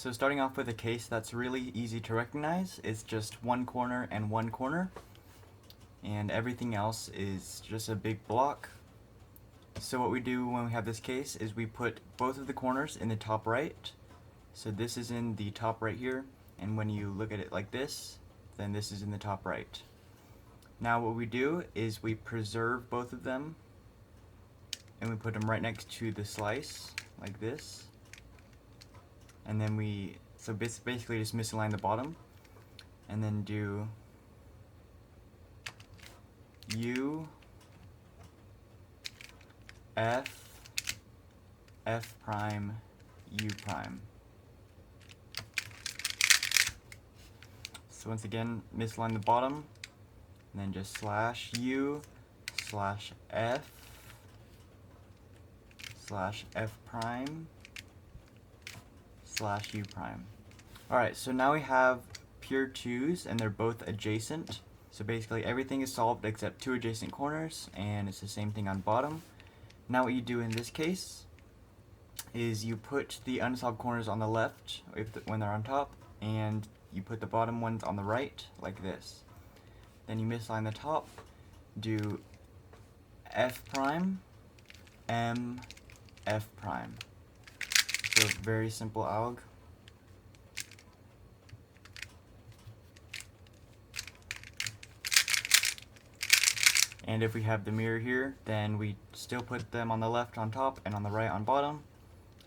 So starting off with a case that's really easy to recognize, it's just one corner and one corner, and everything else is just a big block. So what we do when we have this case is we put both of the corners in the top right. So this is in the top right here, and when you look at it like this, then this is in the top right. Now what we do is we preserve both of them, and we put them right next to the slice, like this. And then so basically just misalign the bottom, and then do U, F, F prime, U prime. So once again, misalign the bottom, and then just slash U, slash F, slash F prime, slash U prime. Alright, so now we have pure 2's and they're both adjacent. So basically everything is solved except two adjacent corners, and it's the same thing on bottom. Now what you do in this case is you put the unsolved corners on the left when they're on top, and you put the bottom ones on the right, like this. Then you misalign the top, do F prime, M, F prime. So very simple alg. And if we have the mirror here, then we still put them on the left on top and on the right on bottom,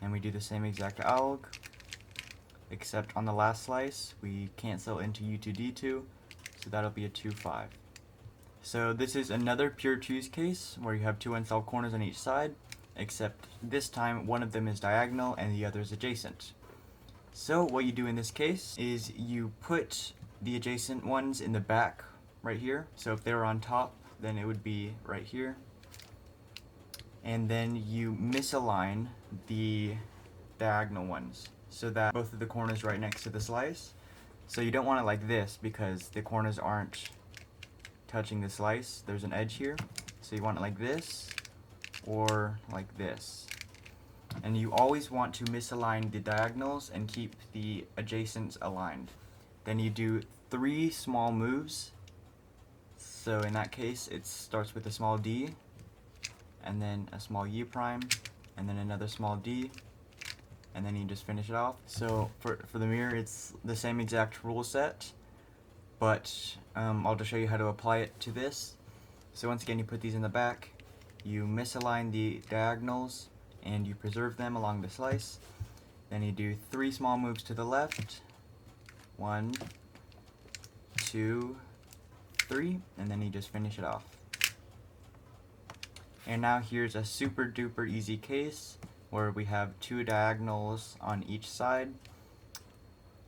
and we do the same exact alg, except on the last slice we cancel into U2D2, so that'll be a 2-5. So this is another pure 2's case where you have two unsolved corners on each side, except this time one of them is diagonal and the other is adjacent. So what you do in this case is you put the adjacent ones in the back right here. So if they were on top, then it would be right here. And then you misalign the diagonal ones so that both of the corners right next to the slice. So you don't want it like this because the corners aren't touching the slice. There's an edge here. So you want it like this or like this. And you always want to misalign the diagonals and keep the adjacents aligned. Then you do 3 small moves. So in that case, it starts with a small d, and then a small U prime, and then another small d, and then you just finish it off. So for the mirror, it's the same exact rule set, but I'll just show you how to apply it to this. So once again, you put these in the back, you misalign the diagonals, and you preserve them along the slice. Then you do 3 small moves to the left, 1, 2, 3, and then you just finish it off. And now here's a super duper easy case where we have 2 diagonals on each side.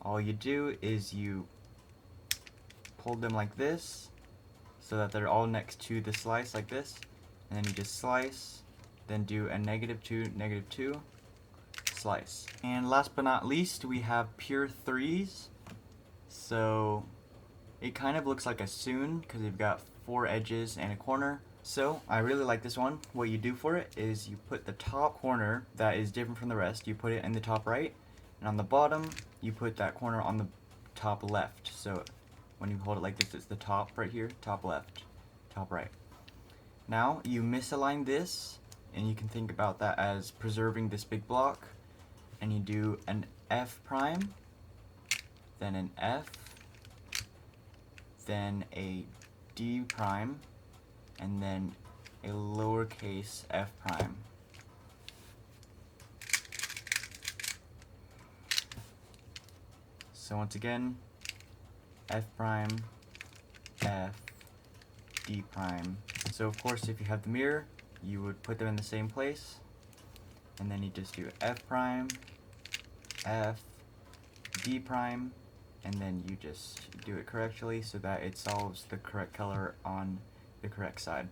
All you do is you pull them like this so that they're all next to the slice like this, and then you just slice, then do a -2, -2, slice. And last but not least, we have pure 3's. So it kind of looks like a soon because you've got 4 edges and a corner. So I really like this one. What you do for it is you put the top corner that is different from the rest, you put it in the top right, and on the bottom you put that corner on the top left. So when you hold it like this, it's the top right here, top left, top right. Now you misalign this, and you can think about that as preserving this big block, and you do an F prime, then an F, then a D prime, and then a lowercase f prime. So once again, f prime, f, d prime. So of course if you have the mirror, you would put them in the same place, and then you just do f prime, f, d prime, and then you just do it correctly so that it solves the correct color on the correct side.